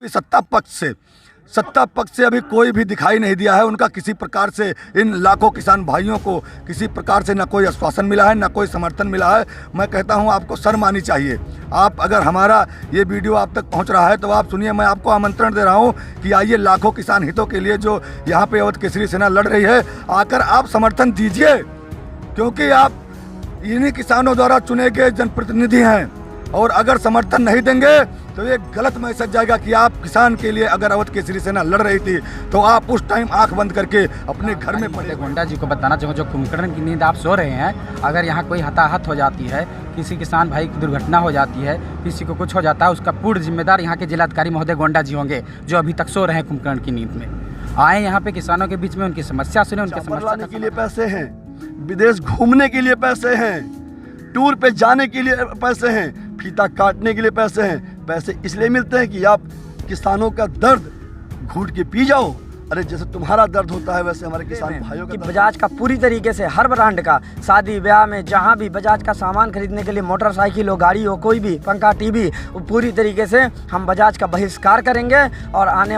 सत्ता पक्ष से अभी कोई भी दिखाई नहीं दिया है। उनका किसी प्रकार से इन लाखों किसान भाइयों को किसी प्रकार से न कोई आश्वासन मिला है, न कोई समर्थन मिला है। मैं कहता हूं आपको शर्म आनी चाहिए। आप अगर हमारा ये वीडियो आप तक पहुंच रहा है तो आप सुनिए, मैं आपको आमंत्रण दे रहा हूं कि आइए, लाखों किसान हितों के लिए जो यहाँ पे अवध केसरी सेना लड़ रही है, आकर आप समर्थन दीजिए, क्योंकि आप इन्हीं किसानों द्वारा चुने गए जनप्रतिनिधि हैं। और अगर समर्थन नहीं देंगे तो ये गलत मैसेज जाएगा कि आप किसान के लिए अगर अवध केसरी सेना लड़ रही थी तो आप उस टाइम आंख बंद करके अपने घर में पड़े। गोंडा जी को बताना चाहूँ, जो कुंभकर्ण की नींद आप सो रहे हैं, अगर यहाँ कोई हताहत हो जाती है, किसी किसान भाई की दुर्घटना हो जाती है, किसी को कुछ हो जाता है, उसका पूर्ण जिम्मेदार यहाँ के जिलाधिकारी महोदय गोंडा जी होंगे, जो अभी तक सो रहे हैं कुंभकर्ण की नींद में। आए यहाँ पे किसानों के बीच में उनकी समस्या सुने, उनकी समस्या के लिए पैसे हैं, विदेश घूमने के लिए पैसे हैं, टूर पे जाने के लिए पैसे हैं, फीता काटने के लिए पैसे हैं। पैसे इसलिए मिलते हैं कि आप किसानों का दर्द घूट के पी जाओ। अरे जैसे तुम्हारा दर्द होता है वैसे हमारे किसान भाइयों का। बजाज का पूरी तरीके से हर ब्रांड का शादी ब्याह में जहां भी बजाज का सामान खरीदने के लिए, मोटरसाइकिल हो, गाड़ी हो, कोई भी पंखा, टीवी, पूरी तरीके से हम बजाज का बहिष्कार करेंगे। और आने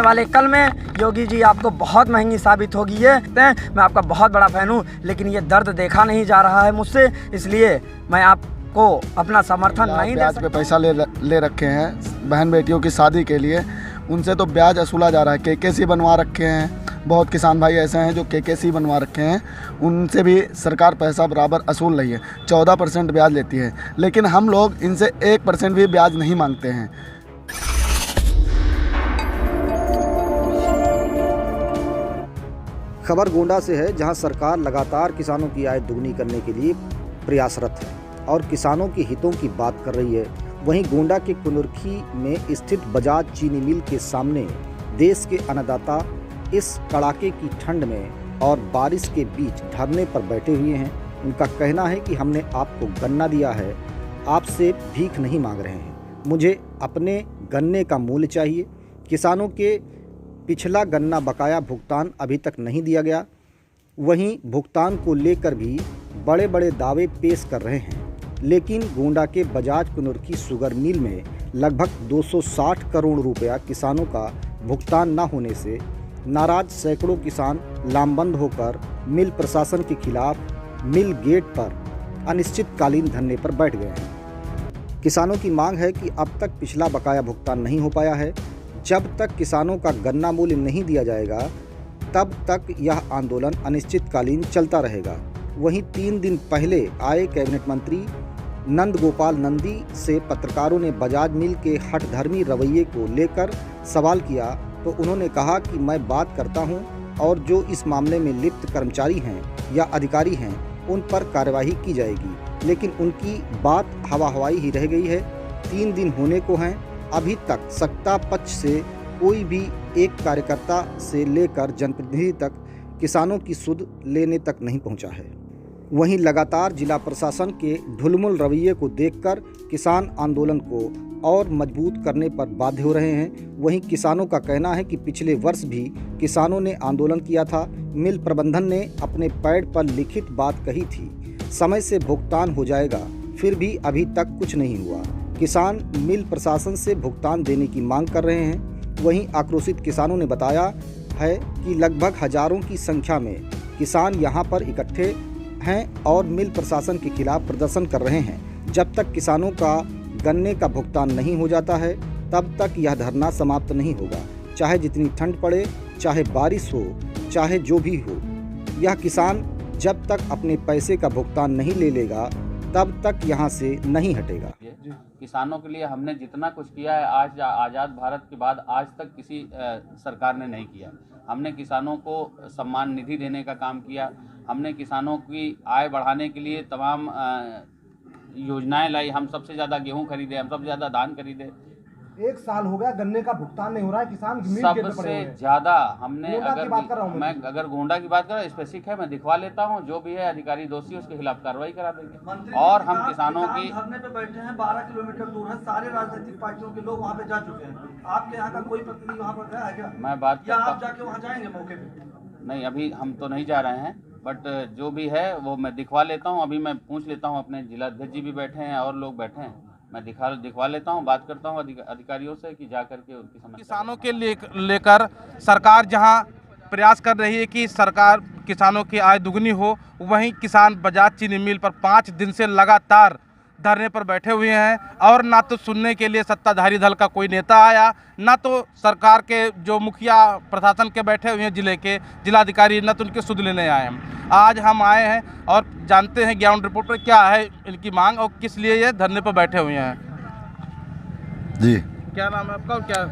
वाले कल में योगी जी आपको बहुत महंगी साबित होगी। ये मैं आपका बहुत बड़ा फैन हूँ, लेकिन ये दर्द देखा नहीं जा रहा है मुझसे, इसलिए मैं आपको अपना समर्थन नहीं दे सकता। पे पैसा ले रखे हैं बहन बेटियों की शादी के लिए, उनसे तो ब्याज वसूला जा रहा है। केकेसी बनवा रखे हैं, बहुत किसान भाई ऐसे हैं जो केकेसी बनवा रखे हैं, उनसे भी सरकार पैसा बराबर वसूल रही है। 14% ब्याज लेती है, लेकिन हम लोग इनसे 1% भी ब्याज नहीं मांगते हैं। खबर गोंडा से है, जहां सरकार लगातार किसानों की आय दुगनी करने के लिए प्रयासरत है और किसानों के हितों की बात कर रही है। वहीं गोंडा के कुनुरखी में स्थित बजाज चीनी मिल के सामने देश के अन्नदाता इस कड़ाके की ठंड में और बारिश के बीच धरने पर बैठे हुए हैं। उनका कहना है कि हमने आपको गन्ना दिया है, आपसे भीख नहीं मांग रहे हैं, मुझे अपने गन्ने का मूल्य चाहिए। किसानों के पिछला गन्ना बकाया भुगतान अभी तक नहीं दिया गया। वहीं भुगतान को लेकर भी बड़े बड़े दावे पेश कर रहे हैं, लेकिन गोंडा के बजाज कुनुरखी शुगर मिल में लगभग 260 करोड़ रुपया किसानों का भुगतान न होने से नाराज सैकड़ों किसान लामबंद होकर मिल प्रशासन के खिलाफ मिल गेट पर अनिश्चितकालीन धरने पर बैठ गए हैं। किसानों की मांग है कि अब तक पिछला बकाया भुगतान नहीं हो पाया है। जब तक किसानों का गन्ना मूल्य नहीं दिया जाएगा, तब तक यह आंदोलन अनिश्चितकालीन चलता रहेगा। वहीं 3 दिन पहले आए कैबिनेट मंत्री नंद गोपाल नंदी से पत्रकारों ने बजाज मिल के हठधर्मी रवैये को लेकर सवाल किया, तो उन्होंने कहा कि मैं बात करता हूं और जो इस मामले में लिप्त कर्मचारी हैं या अधिकारी हैं उन पर कार्यवाही की जाएगी। लेकिन उनकी बात हवा हवाई ही रह गई है। 3 दिन होने को हैं, अभी तक सत्ता पक्ष से कोई भी एक कार्यकर्ता से लेकर जनप्रतिनिधि तक किसानों की सुध लेने तक नहीं पहुंचा है। वहीं लगातार जिला प्रशासन के ढुलमुल रवैये को देखकर किसान आंदोलन को और मजबूत करने पर बाध्य हो रहे हैं। वहीं किसानों का कहना है कि पिछले वर्ष भी किसानों ने आंदोलन किया था। मिल प्रबंधन ने अपने पैड पर लिखित बात कही थी, समय से भुगतान हो जाएगा, फिर भी अभी तक कुछ नहीं हुआ। किसान मिल प्रशासन से भुगतान देने की मांग कर रहे हैं। वहीं आक्रोशित किसानों ने बताया है कि लगभग हजारों की संख्या में किसान यहां पर इकट्ठे हैं और मिल प्रशासन के खिलाफ प्रदर्शन कर रहे हैं। जब तक किसानों का गन्ने का भुगतान नहीं हो जाता है, तब तक यह धरना समाप्त नहीं होगा। चाहे जितनी ठंड पड़े, चाहे बारिश हो, चाहे जो भी हो, यह किसान जब तक अपने पैसे का भुगतान नहीं ले लेगा, तब तक यहाँ से नहीं हटेगा। किसानों के लिए हमने जितना कुछ किया है आज आज़ाद भारत के बाद आज तक किसी सरकार ने नहीं किया। हमने किसानों को सम्मान निधि देने का काम किया, हमने किसानों की आय बढ़ाने के लिए तमाम योजनाएं लाई। हम सबसे ज़्यादा गेहूं खरीदे, हम सबसे ज़्यादा धान खरीदे। 1 साल हो गया गन्ने का भुगतान नहीं हो रहा है, किसान सबसे ज़्यादा हमने अगर गोंडा की बात करें, स्पेसिफिक है, मैं दिखवा लेता हूँ, जो भी है अधिकारी दोषी उसके खिलाफ कार्रवाई करा देंगे। और हम किसानों की धरने पे बैठे हैं, 12 किलोमीटर दूर है, सारे राजनीतिक पार्टियों के लोग वहाँ पे जा चुके हैं। आपके यहाँ का कोई प्रतिनिधि वहाँ पर गया है क्या? मैं बात या आप जाके वहाँ जाएंगे मौके पे? नहीं, अभी हम तो नहीं जा रहे हैं, बट जो भी है वो मैं दिखवा लेता हूँ। अभी मैं पूछ लेता हूँ, अपने जिलाध्यक्ष जी भी बैठे हैं और लोग बैठे हैं, मैं दिखवा लेता हूँ, बात करता हूँ अधिकारियों से कि जा करके उनकी समस्या किसानों के लेकर सरकार जहां प्रयास कर रही है कि सरकार किसानों की आय दुगनी हो, वहीं किसान बजाज चीनी मिल पर 5 दिन से लगातार धरने पर बैठे हुए हैं और ना तो सुनने के लिए सत्ताधारी दल का कोई नेता आया, ना तो सरकार के जो मुखिया प्रशासन के बैठे हुए हैं जिले के जिलाधिकारी, ना तो उनके सुध लेने आए हैं। आज हम आए हैं और जानते हैं ग्राउंड रिपोर्ट पर क्या है इनकी मांग और किस लिए ये धरने पर बैठे हुए हैं। जी, क्या नाम है आपका और क्या?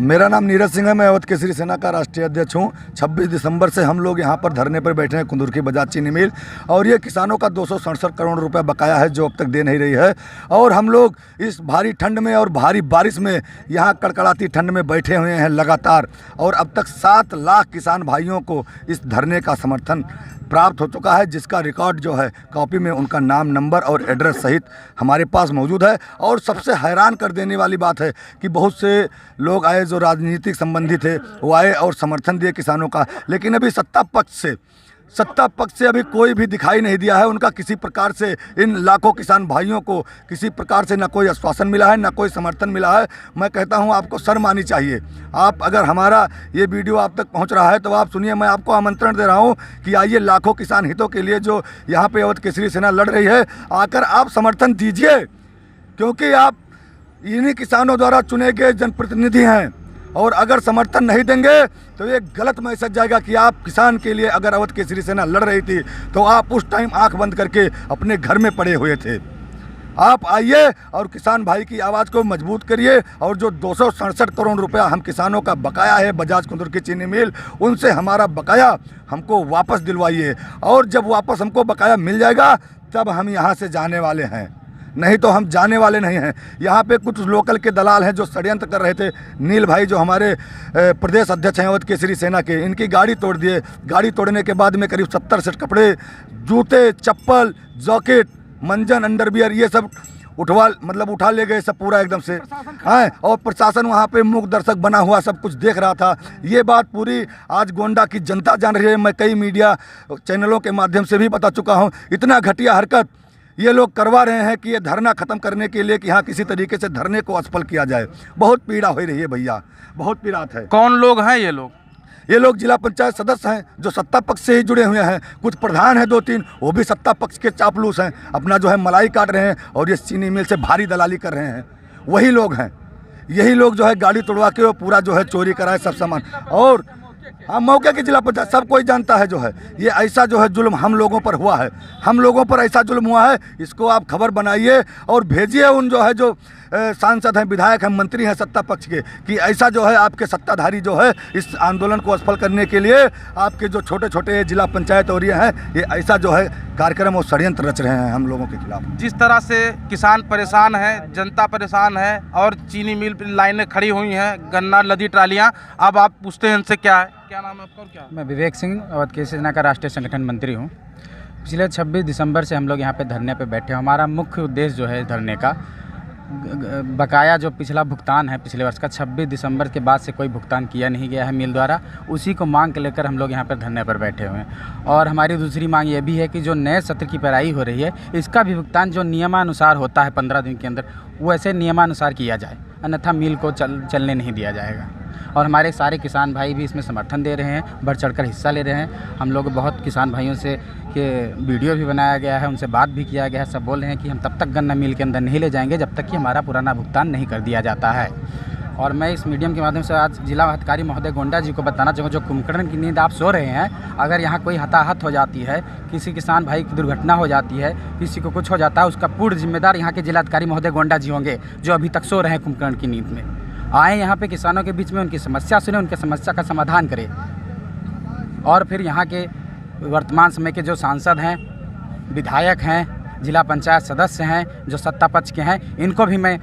मेरा नाम नीरज सिंह है, मैं अवध केसरी सेना का राष्ट्रीय अध्यक्ष हूँ। 26 दिसंबर से हम लोग यहाँ पर धरने पर बैठे हैं कुंदुरकी बजाज चीनी मिल, और ये किसानों का 267 करोड़ रुपए बकाया है जो अब तक दे नहीं रही है। और हम लोग इस भारी ठंड में और भारी बारिश में यहाँ कड़कड़ाती ठंड में बैठे हुए हैं लगातार, और अब तक 7 लाख किसान भाइयों को इस धरने का समर्थन प्राप्त हो चुका है, जिसका रिकॉर्ड जो है कॉपी में उनका नाम, नंबर और एड्रेस सहित हमारे पास मौजूद है। और सबसे हैरान कर देने वाली बात है कि बहुत से लोग आए जो राजनीतिक संबंधी थे, वो आए और समर्थन दिए किसानों का, लेकिन अभी सत्ता पक्ष से अभी कोई भी दिखाई नहीं दिया है। उनका किसी प्रकार से इन लाखों किसान भाइयों को किसी प्रकार से ना कोई आश्वासन मिला है, ना कोई समर्थन मिला है। मैं कहता हूं आपको शर्म आनी चाहिए। आप अगर हमारा ये वीडियो आप तक पहुंच रहा है तो आप सुनिए, मैं आपको आमंत्रण दे रहा हूं कि आइए, लाखों किसान हितों के लिए जो यहाँ पे अवध केसरी सेना लड़ रही है, आकर आप समर्थन दीजिए, क्योंकि आप इन्हीं किसानों द्वारा चुने गए जनप्रतिनिधि हैं। और अगर समर्थन नहीं देंगे तो ये गलत मैसेज जाएगा कि आप किसान के लिए अगर अवध केसरी सेना लड़ रही थी तो आप उस टाइम आंख बंद करके अपने घर में पड़े हुए थे। आप आइए और किसान भाई की आवाज़ को मजबूत करिए, और जो 267 करोड़ रुपया हम किसानों का बकाया है बजाज कुंदुरकी चीनी मिल, उनसे हमारा बकाया हमको वापस दिलवाइए। और जब वापस हमको बकाया मिल जाएगा तब हम यहाँ से जाने वाले हैं, नहीं तो हम जाने वाले नहीं हैं। यहाँ पे कुछ लोकल के दलाल हैं जो षड्यंत्र कर रहे थे। नील भाई जो हमारे प्रदेश अध्यक्ष हैं अवध केसरी सेना के, इनकी गाड़ी तोड़ दिए। गाड़ी तोड़ने के बाद में करीब 70 सेट कपड़े, जूते, चप्पल, जैकेट, मंजन, अंडरवियर, ये सब उठा ले गए सब पूरा एकदम से। हाँ, और प्रशासन वहाँ पे मूक दर्शक बना हुआ सब कुछ देख रहा था। ये बात पूरी आज गोंडा की जनता जान रही है। मैं कई मीडिया चैनलों के माध्यम से भी बता चुका हूँ। इतना घटिया हरकत ये लोग करवा रहे हैं कि ये धरना ख़त्म करने के लिए कि यहाँ किसी तरीके से धरने को असफल किया जाए। बहुत पीड़ा हो रही है भैया, बहुत पीड़ात है। कौन लोग हैं ये लोग? ये लोग जिला पंचायत सदस्य हैं जो सत्ता पक्ष से ही जुड़े हुए हैं। कुछ प्रधान हैं 2-3, वो भी सत्ता पक्ष के चापलूस हैं, अपना जो है मलाई काट रहे हैं और ये चीनी मिल से भारी दलाली कर रहे हैं। वही लोग हैं, यही लोग जो है गाड़ी तोड़वा के पूरा जो है चोरी कराए सब सामान। और हाँ, मौके की जिला पंचायत सब कोई जानता है जो है ये ऐसा जो है जुल्म हम लोगों पर हुआ है, हम लोगों पर ऐसा जुल्म हुआ है। इसको आप खबर बनाइए और भेजिए उन जो है जो सांसद हैं, विधायक हैं, मंत्री हैं सत्ता पक्ष के, कि ऐसा जो है आपके सत्ताधारी जो है इस आंदोलन को असफल करने के लिए आपके जो छोटे छोटे जिला पंचायत और ये हैं, ये ऐसा जो है कार्यक्रम और षड्यंत्र रच रहे हैं हम लोगों के खिलाफ। जिस तरह से किसान परेशान है, जनता परेशान है और चीनी मिल पर लाइनें खड़ी हुई हैं, गन्ना लदी ट्रालियाँ, अब आप पूछते हैं इनसे क्या है? क्या नाम है आपका और क्या? मैं विवेक सिंह, अवध केसरी सेना का राष्ट्रीय संगठन मंत्री हूँ। पिछले 26 दिसंबर से हम लोग यहाँ पे धरने पे बैठे हैं। हमारा मुख्य उद्देश्य जो है धरने का, बकाया जो पिछला भुगतान है पिछले वर्ष का 26 दिसंबर के बाद से कोई भुगतान किया नहीं गया है मिल द्वारा, उसी को मांग के लेकर हम लोग यहाँ पर धरने पर बैठे हुए हैं। और हमारी दूसरी मांग ये भी है कि जो नए सत्र की पेराई हो रही है, इसका भी भुगतान जो नियमानुसार होता है 15 दिन के अंदर, वो ऐसे नियमानुसार किया जाए, अन्यथा मिल को चलने नहीं दिया जाएगा। और हमारे सारे किसान भाई भी इसमें समर्थन दे रहे हैं, बढ़ चढ़कर हिस्सा ले रहे हैं। हम लोग बहुत किसान भाइयों से के वीडियो भी बनाया गया है, उनसे बात भी किया गया है। सब बोल रहे हैं कि हम तब तक गन्ना मिल के अंदर नहीं ले जाएंगे जब तक कि हमारा पुराना भुगतान नहीं कर दिया जाता है। और मैं इस मीडियम के माध्यम से आज जिला अधिकारी महोदय गोंडा जी को बताना चाहूँगा, जो कुंभकर्ण की नींद आप सो रहे हैं, अगर यहाँ कोई हताहत हो जाती है, किसी किसान भाई की दुर्घटना हो जाती है, किसी को कुछ हो जाता है, उसका पूर्ण जिम्मेदार यहाँ के जिलाधिकारी महोदय गोंडा जी होंगे, जो अभी तक सो रहे हैं कुंभकर्ण की नींद में। आए यहाँ पे किसानों के बीच में उनकी समस्या सुने, उनके समस्या का समाधान करें। और फिर यहाँ के वर्तमान समय के जो सांसद हैं, विधायक हैं, जिला पंचायत सदस्य हैं, जो सत्ता पक्ष के हैं, इनको भी मैं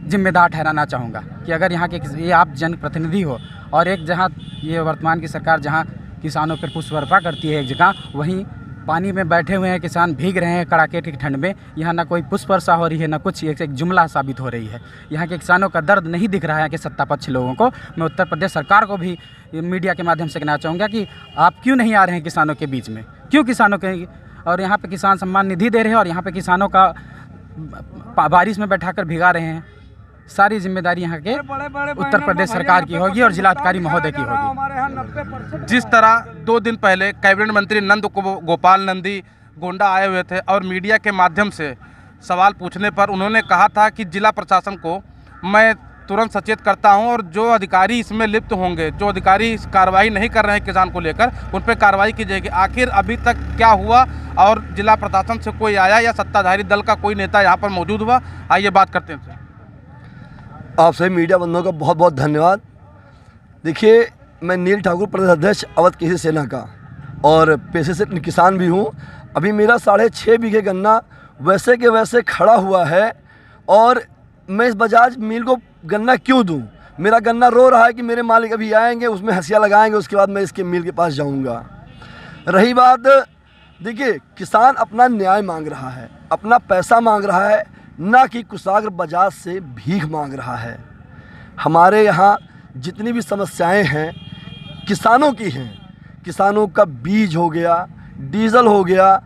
जिम्मेदार ठहराना चाहूँगा कि अगर यहाँ के ये आप जनप्रतिनिधि हो और एक जहाँ ये वर्तमान की सरकार जहाँ किसानों पर पुष्प वर्षा करती है एक जगह, वहीं पानी में बैठे हुए हैं किसान, भीग रहे हैं कड़ाके की ठंड में, यहाँ ना कोई पुष्प वर्षा हो रही है, ना कुछ, एक जुमला साबित हो रही है। यहाँ के किसानों का दर्द नहीं दिख रहा है कि सत्ता पक्ष लोगों को। मैं उत्तर प्रदेश सरकार को भी मीडिया के माध्यम से कहना चाहूँगा कि आप क्यों नहीं आ रहे हैं किसानों के बीच में, क्यों किसानों के, और यहाँ पे किसान सम्मान निधि दे रहे हैं और यहाँ पे किसानों का बारिश में बैठाकर भिगा रहे हैं। सारी जिम्मेदारी यहाँ के उत्तर प्रदेश सरकार की होगी और जिलाधिकारी महोदय की होगी। जिस तरह 2 दिन पहले कैबिनेट मंत्री नंद गोपाल नंदी गोंडा आए हुए थे और मीडिया के माध्यम से सवाल पूछने पर उन्होंने कहा था कि जिला प्रशासन को मैं तुरंत सचेत करता हूं और जो अधिकारी इसमें लिप्त होंगे, जो अधिकारी इस कार्रवाई नहीं कर रहे हैं किसान को लेकर, उन पर कार्रवाई की जाएगी। आखिर अभी तक क्या हुआ और जिला प्रशासन से कोई आया या सत्ताधारी दल का कोई नेता यहाँ पर मौजूद हुआ? आइए बात करते हैं। आप सभी मीडिया बंधुओं का बहुत बहुत धन्यवाद। देखिए, मैं नील ठाकुर प्रदेश अध्यक्ष अवध कृषि सेना का और पेशे से किसान भी हूँ। अभी मेरा 6.5 बीघे गन्ना वैसे के वैसे खड़ा हुआ है और मैं इस बजाज मिल को गन्ना क्यों दूं? मेरा गन्ना रो रहा है कि मेरे मालिक अभी आएंगे, उसमें हंसिया लगाएंगे, उसके बाद मैं इसके मिल के पास जाऊंगा। रही बात, देखिए, किसान अपना न्याय मांग रहा है, अपना पैसा मांग रहा है, ना कि कुशाग्र बजाज से भीख मांग रहा है। हमारे यहाँ जितनी भी समस्याएं हैं किसानों की हैं। किसानों का बीज हो गया, डीजल हो गया,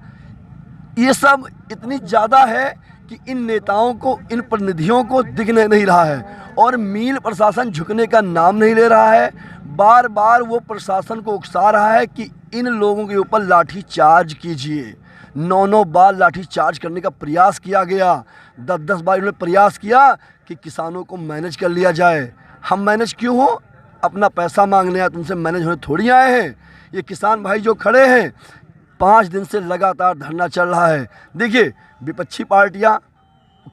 ये सब इतनी ज़्यादा है कि इन नेताओं को, इन प्रतिनिधियों को दिखने नहीं रहा है और मील प्रशासन झुकने का नाम नहीं ले रहा है। बार बार वो प्रशासन को उकसा रहा है कि इन लोगों के ऊपर लाठी चार्ज कीजिए। 9 बार लाठी चार्ज करने का प्रयास किया गया, 10 बार उन्होंने प्रयास किया कि किसानों को मैनेज कर लिया जाए। हम मैनेज क्यों हो? अपना पैसा मांगने आए, तुमसे मैनेज होने थोड़ी आए हैं। ये किसान भाई जो खड़े हैं, 5 दिन से लगातार धरना चल रहा है। देखिए, विपक्षी पार्टियां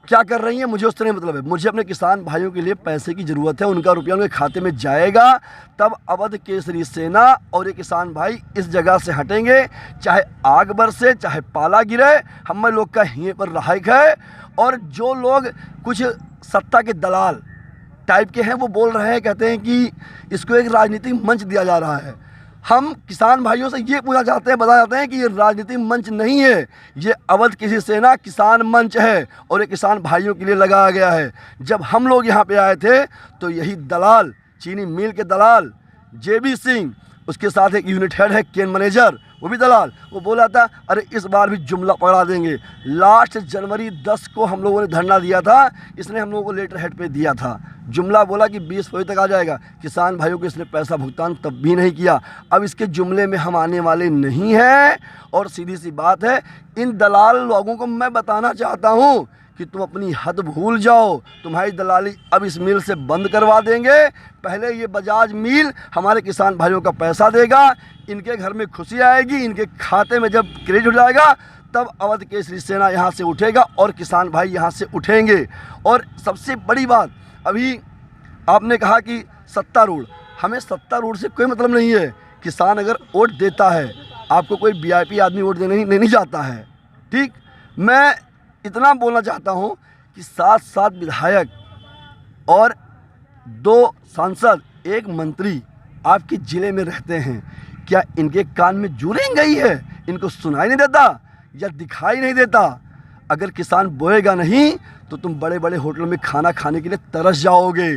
क्या कर रही हैं मुझे उससे नहीं मतलब है। मुझे अपने किसान भाइयों के लिए पैसे की ज़रूरत है, उनका रुपया उनके खाते में जाएगा तब अवध केसरी सेना और ये किसान भाई इस जगह से हटेंगे। चाहे आग बरसे, चाहे पाला गिरे, हम लोग का यहीं पर रहायक है। और जो लोग कुछ सत्ता के दलाल टाइप के हैं वो बोल रहे हैं, कहते हैं कि इसको एक राजनीतिक मंच दिया जा रहा है। हम किसान भाइयों से ये पूछना चाहते हैं, बताना चाहते हैं कि ये राजनीतिक मंच नहीं है, ये अवध कृषि सेना किसान मंच है और ये किसान भाइयों के लिए लगाया गया है। जब हम लोग यहाँ पे आए थे तो यही दलाल, चीनी मिल के दलाल JB सिंह, उसके साथ एक यूनिट हेड है केन मैनेजर, वो भी दलाल, वो बोला था अरे इस बार भी जुमला पकड़ा देंगे। लास्ट जनवरी 10 को हम लोगों ने धरना दिया था, इसने हम लोगों को लेटर हेड पे दिया था। जुमला बोला कि 20 फरवरी तक आ जाएगा। किसान भाइयों को इसने पैसा भुगतान तब भी नहीं किया। अब इसके जुमले में हम आने वाले नहीं हैं। और सीधी सी बात है, इन दलाल लोगों को मैं बताना चाहता हूँ कि तुम अपनी हद भूल जाओ। तुम्हारी दलाली अब इस मिल से बंद करवा देंगे। पहले ये बजाज मिल हमारे किसान भाइयों का पैसा देगा, इनके घर में खुशी आएगी, इनके खाते में जब क्रेडिट हो जाएगा तब अवध केसरी सेना यहाँ से उठेगा और किसान भाई यहाँ से उठेंगे। और सबसे बड़ी बात, अभी आपने कहा कि सत्तारूढ़, हमें सत्तारूढ़ से कोई मतलब नहीं है। किसान अगर वोट देता है, आपको कोई VIP आदमी वोट देने नहीं जाता है, ठीक। मैं इतना बोलना चाहता हूँ कि 7 विधायक और 2 सांसद, 1 मंत्री आपके ज़िले में रहते हैं, क्या इनके कान में जूरें गई है? इनको सुनाई नहीं देता या दिखाई नहीं देता? अगर किसान बोएगा नहीं तो तुम बड़े बड़े होटलों में खाना खाने के लिए तरस जाओगे।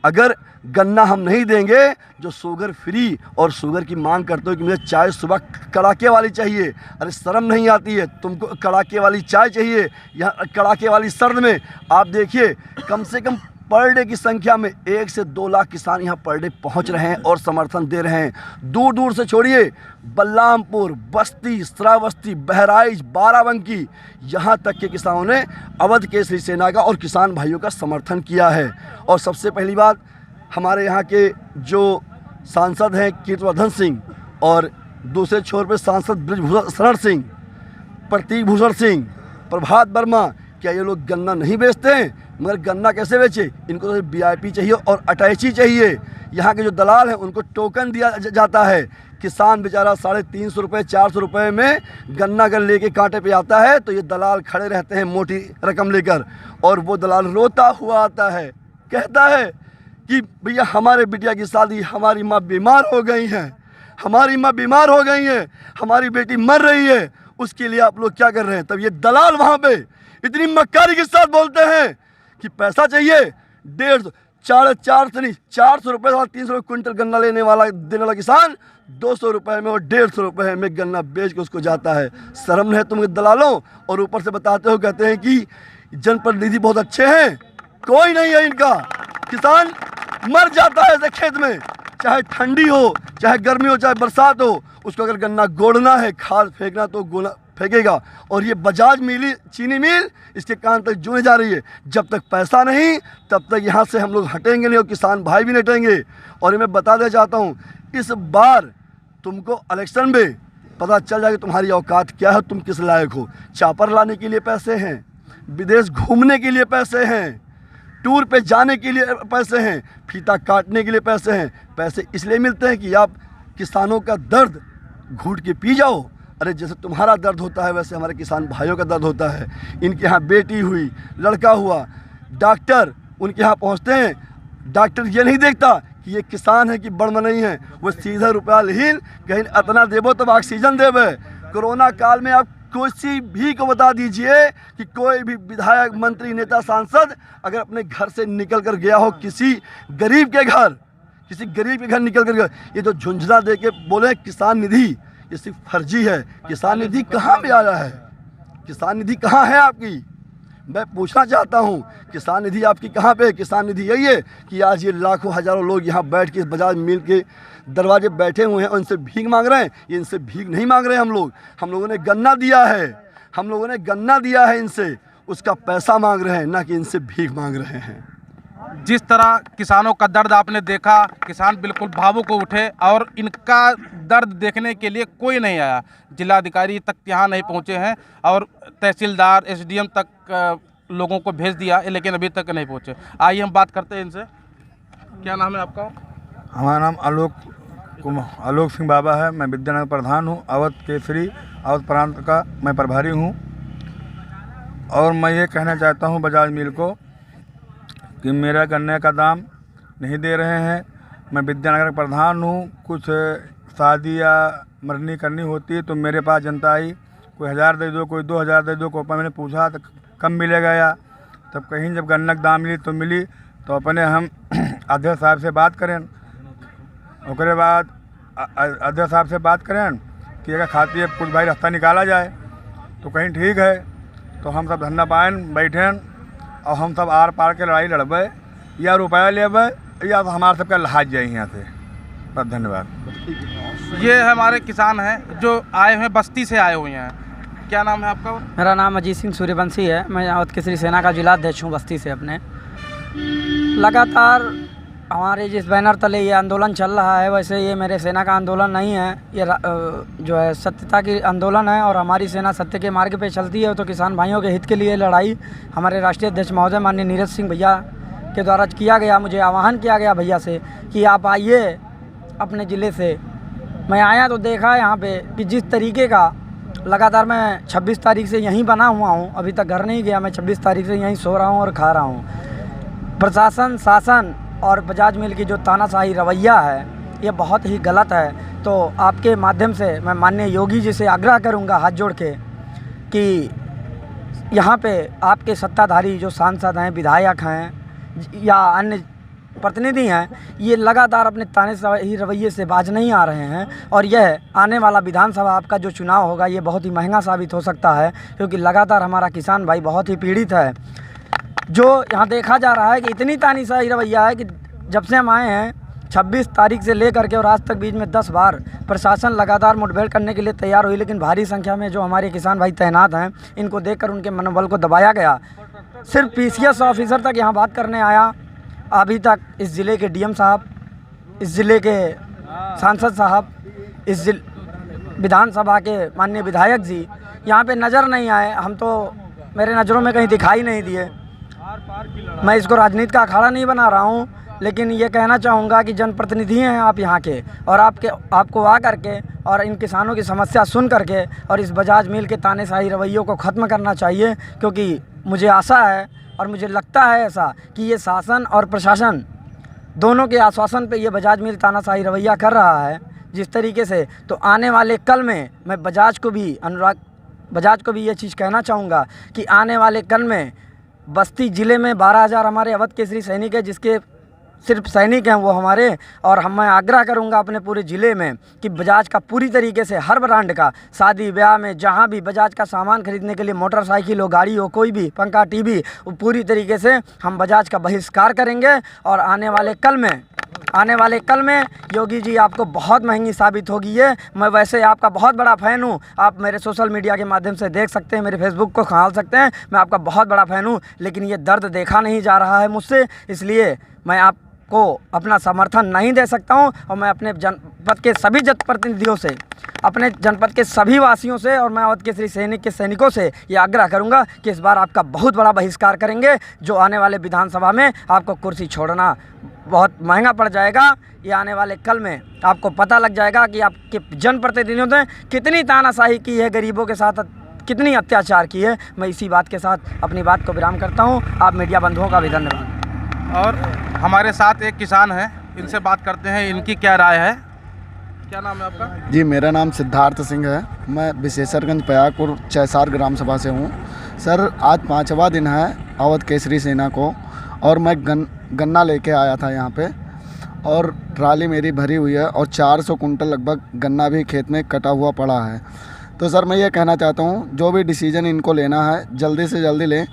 अगर गन्ना हम नहीं देंगे, जो शुगर फ्री और शुगर की मांग करते हो कि मुझे चाय सुबह कड़ाके वाली चाहिए, अरे शर्म नहीं आती है? तुमको कड़ाके वाली चाय चाहिए, यहाँ कड़ाके वाली सर्द में आप देखिए कम से कम पर डे की संख्या में 1 से 2 लाख किसान यहाँ पर डे पहुँच रहे हैं और समर्थन दे रहे हैं। दूर दूर से छोड़िए, बलरामपुर, बस्ती, श्रावस्ती, बहराइच, बाराबंकी, यहाँ तक के किसानों ने अवध केसरी सेना का और किसान भाइयों का समर्थन किया है। और सबसे पहली बात, हमारे यहाँ के जो सांसद हैं कीर्तिवर्धन सिंह और दूसरे छोर पर सांसद ब्रजभूषण शरण सिंह, प्रतीक भूषण सिंह, प्रभात वर्मा, क्या ये लोग गन्ना नहीं बेचते हैं? मगर गन्ना कैसे बेचे? इनको तो VIP चाहिए और अटैची चाहिए। यहाँ के जो दलाल हैं उनको टोकन दिया जाता है। किसान बेचारा 350 रुपये 400 रुपये में गन्ना अगर लेके कांटे पे आता है तो ये दलाल खड़े रहते हैं मोटी रकम लेकर, और वो दलाल रोता हुआ आता है, कहता है कि भैया हमारे बिटिया की शादी, हमारी माँ बीमार हो गई है, हमारी माँ बीमार हो गई है, हमारी बेटी मर रही है, उसके लिए आप लोग क्या कर रहे हैं? तब ये दलाल वहाँ पे इतनी मक्कारी के साथ बोलते हैं कि पैसा चाहिए 150, 400 रुपये 300 रुपये क्विंटल गन्ना देने वाला किसान 200 रुपये में और 150 रुपये में गन्ना बेच के उसको जाता है। शर्म है तुम दलालों? और ऊपर से बताते हो, कहते हैं कि जनप्रतिनिधि बहुत अच्छे हैं, कोई नहीं है इनका। किसान मर जाता है ऐसे खेत में, चाहे ठंडी हो, चाहे गर्मी हो, चाहे बरसात हो, उसको अगर गन्ना गोड़ना है, खाद फेंकना तो गोला फेंकेगा। और ये बजाज मिली चीनी मिल इसके कान तक जुड़े जा रही है। जब तक पैसा नहीं तब तक यहाँ से हम लोग हटेंगे नहीं और किसान भाई भी नहीं हटेंगे। और मैं बता देना चाहता हूँ, इस बार तुमको इलेक्शन में पता चल जाएगा तुम्हारी औकात क्या है, तुम किस लायक हो। चापर लाने के लिए पैसे हैं, विदेश घूमने के लिए पैसे हैं, टूर पे जाने के लिए पैसे हैं, फीता काटने के लिए पैसे हैं। पैसे इसलिए मिलते हैं कि आप किसानों का दर्द घूट के पी जाओ। अरे जैसे तुम्हारा दर्द होता है वैसे हमारे किसान भाइयों का दर्द होता है। इनके यहाँ बेटी हुई, लड़का हुआ, डॉक्टर उनके यहाँ पहुँचते हैं, डॉक्टर ये नहीं देखता कि ये किसान है कि बड़मा नहीं है, वो सीधा रुपया लीन कहीं इतना देवो तब ऑक्सीजन देवे। कोरोना काल में आप किसी भी को बता दीजिए कि कोई भी विधायक, मंत्री, नेता, सांसद अगर अपने घर से निकल कर गया हो किसी गरीब के घर निकल कर गया, ये तो झुंझुना दे के बोले किसान निधि, ये सिर्फ फर्जी है। किसान निधि कहाँ पे आया है? किसान निधि कहाँ है आपकी? मैं पूछना चाहता हूँ, किसान निधि आपकी कहाँ पे है? किसान निधि यही है कि आज ये लाखों हज़ारों लोग यहाँ बैठ के इस बजाज मिल के दरवाजे बैठे हुए हैं और इनसे भीख मांग रहे हैं। ये इनसे भीख नहीं मांग रहे हम लोगों ने गन्ना दिया है, इनसे उसका पैसा मांग रहे हैं, ना कि इनसे भीख मांग रहे हैं। जिस तरह किसानों का दर्द आपने देखा, किसान बिल्कुल भावुक हो उठे और इनका दर्द देखने के लिए कोई नहीं आया। जिलाधिकारी तक यहाँ नहीं पहुँचे हैं और तहसीलदार, एसडीएम तक लोगों को भेज दिया, लेकिन अभी तक नहीं पहुँचे। आइए हम बात करते हैं इनसे। क्या नाम है आपका? हमारा नाम आलोक सिंह बाबा है। मैं विद्यानगर प्रधान हूँ, अवध केसरी अवध प्रांत का मैं प्रभारी हूँ। और मैं ये कहना चाहता हूँ बजाज मिल को कि मेरा गन्ने का दाम नहीं दे रहे हैं। मैं विद्यानगर का प्रधान हूँ, कुछ शादी या मरनी करनी होती है तो मेरे पास जनता आई, कोई 1000 दे दो, कोई 2000 दे दो। कोई मैंने पूछा तो कम मिलेगा या, तब कहीं जब गन्ना का दाम मिली तो मिली तो अपने हम अध्यक्ष साहब से बात करें। उसके बाद अध्यक्ष साहब से बात करें कि अगर खाती है कुछ भाई रास्ता निकाला जाए तो कहीं ठीक है। तो हम सब धंधा पाएन बैठें और हम सब आर पार के लड़ाई लड़बे या रुपया लेबे या तो हमारे सबका लहाज जाए यहाँ से। बस धन्यवाद। ये हमारे किसान हैं जो आए हुए बस्ती से आए हुए हैं। क्या नाम है आपका? मेरा नाम अजीत सिंह सूर्यवंशी है। मैं अवध केसरी सेना का जिलाध्यक्ष हूँ बस्ती से। अपने लगातार हमारे जिस बैनर तले ये आंदोलन चल रहा है, वैसे ये मेरे सेना का आंदोलन नहीं है, ये जो है सत्यता की आंदोलन है और हमारी सेना सत्य के मार्ग पे चलती है। तो किसान भाइयों के हित के लिए लड़ाई हमारे राष्ट्रीय अध्यक्ष महोदय माननीय नीरज सिंह भैया के द्वारा किया गया। मुझे आह्वान किया गया भैया से कि आप आइए अपने ज़िले से। मैं आया तो देखा यहाँ पे कि जिस तरीके का लगातार मैं 26 तारीख से यहीं बना हुआ हूँ, अभी तक घर नहीं गया। मैं 26 तारीख से यहीं सो रहा हूँ और खा रहा हूँ। प्रशासन, शासन और बजाज मिल की जो तानाशाही रवैया है ये बहुत ही गलत है। तो आपके माध्यम से मैं माननीय योगी जी से आग्रह करूँगा हाथ जोड़ के कि यहाँ पे आपके सत्ताधारी जो सांसद हैं, विधायक हैं या अन्य प्रतिनिधि हैं, ये लगातार अपने तानाशाही रवैये से बाज नहीं आ रहे हैं। और यह आने वाला विधानसभा आपका जो चुनाव होगा ये बहुत ही महंगा साबित हो सकता है, क्योंकि लगातार हमारा किसान भाई बहुत ही पीड़ित है। जो यहाँ देखा जा रहा है कि इतनी तानाशाही रवैया है कि जब से हम आए हैं 26 तारीख से लेकर के और आज तक बीच में 10 बार प्रशासन लगातार मुठभेड़ करने के लिए तैयार हुई, लेकिन भारी संख्या में जो हमारे किसान भाई तैनात हैं, इनको देखकर उनके मनोबल को दबाया गया। सिर्फ पीसीएस ऑफिसर तक यहाँ बात करने आया। अभी तक इस ज़िले के डीएम साहब, इस ज़िले के सांसद साहब, इस विधानसभा के माननीय विधायक जी यहाँ पे नज़र नहीं आए। हम तो मेरे नज़रों में कहीं दिखाई नहीं दिए। मैं इसको राजनीति का अखाड़ा नहीं बना रहा हूँ, लेकिन ये कहना चाहूँगा कि जनप्रतिनिधि हैं आप यहाँ के, और आपको आ करके और इन किसानों की समस्या सुन करके और इस बजाज मिल के तानाशाही रवैयों को ख़त्म करना चाहिए। क्योंकि मुझे आशा है और मुझे लगता है ऐसा कि ये शासन और प्रशासन दोनों के आश्वासन पे ये बजाज मिल तानाशाही रवैया कर रहा है जिस तरीके से। तो आने वाले कल में मैं बजाज को भी ये चीज़ कहना चाहूँगा कि आने वाले कल में बस्ती ज़िले में 12,000 हमारे अवध केसरी सैनिक है, जिसके सिर्फ सैनिक हैं वो हमारे। और मैं आग्रह करूंगा अपने पूरे ज़िले में कि बजाज का पूरी तरीके से हर ब्रांड का शादी ब्याह में जहां भी बजाज का सामान खरीदने के लिए मोटरसाइकिल हो, गाड़ी हो, कोई भी पंखा, टीवी, पूरी तरीके से हम बजाज का बहिष्कार करेंगे। और आने वाले कल में योगी जी आपको बहुत महंगी साबित होगी ये। मैं वैसे आपका बहुत बड़ा फ़ैन हूँ, आप मेरे सोशल मीडिया के माध्यम से देख सकते हैं, मेरे फेसबुक को खंगाल सकते हैं, मैं आपका बहुत बड़ा फ़ैन हूँ। लेकिन ये दर्द देखा नहीं जा रहा है मुझसे, इसलिए मैं आपको अपना समर्थन नहीं दे सकता हूँ। और मैं अपने जनपद के सभी जनप्रतिनिधियों से, अपने जनपद के सभी वासियों से और मैं अवध केसरी सैनिक के सैनिकों से ये आग्रह करूंगा कि इस बार आपका बहुत बड़ा बहिष्कार करेंगे, जो आने वाले विधानसभा में आपको कुर्सी छोड़ना बहुत महंगा पड़ जाएगा। ये आने वाले कल में आपको पता लग जाएगा कि आपके जनप्रतिनिधियों ने कितनी तानाशाही की है, गरीबों के साथ कितनी अत्याचार की है। मैं इसी बात के साथ अपनी बात को विराम करता हूँ। आप मीडिया बंधुओं का भी धन्यवाद। और हमारे साथ एक किसान है, इनसे बात करते हैं, इनकी क्या राय है। क्या नाम है आपका? जी, मेरा नाम सिद्धार्थ सिंह है। मैं विशेषरगंज पयागपुर चैसार ग्राम सभा से हूँ। सर, आज 5वां दिन है अवध केसरी सेना को, और मैं गन्ना लेके आया था यहाँ पे, और ट्राली मेरी भरी हुई है और 400 कुंटल लगभग गन्ना भी खेत में कटा हुआ पड़ा है। तो सर, मैं ये कहना चाहता हूँ, जो भी डिसीजन इनको लेना है जल्दी से जल्दी लें,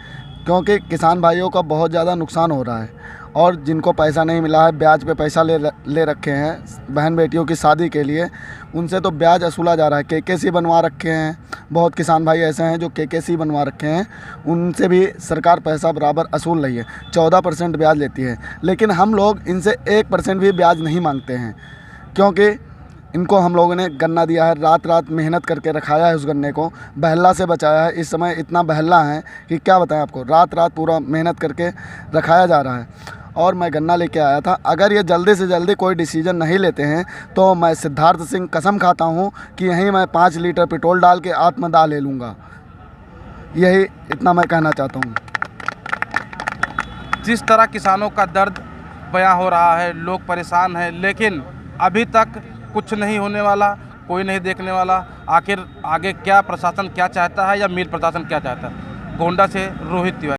क्योंकि किसान भाइयों का बहुत ज़्यादा नुकसान हो रहा है। और जिनको पैसा नहीं मिला है, ब्याज पे पैसा ले रखे हैं बहन बेटियों की शादी के लिए, उनसे तो ब्याज वसूला जा रहा है। केकेसी बनवा रखे हैं, बहुत किसान भाई ऐसे हैं जो केकेसी बनवा रखे हैं, उनसे भी सरकार पैसा बराबर वसूल रही है। 14% ब्याज लेती है, लेकिन हम लोग इनसे 1% भी ब्याज नहीं मांगते हैं, क्योंकि इनको हम लोगों ने गन्ना दिया है, रात रात मेहनत करके रखाया है, उस गन्ने को बहला से बचाया है। इस समय इतना बहला है कि क्या बताएं आपको, रात रात पूरा मेहनत करके रखाया जा रहा है। और मैं गन्ना लेके आया था। अगर ये जल्दी से जल्दी कोई डिसीजन नहीं लेते हैं तो मैं सिद्धार्थ सिंह कसम खाता हूँ कि यहीं मैं 5 लीटर पेट्रोल डाल के आत्मदाह ले लूँगा। यही इतना मैं कहना चाहता हूँ। जिस तरह किसानों का दर्द बयां हो रहा है, लोग परेशान हैं, लेकिन अभी तक कुछ नहीं होने वाला, कोई नहीं देखने वाला। आखिर आगे क्या प्रशासन क्या चाहता है या मिल प्रशासन क्या चाहता है। गोंडा से रोहित तिवारी।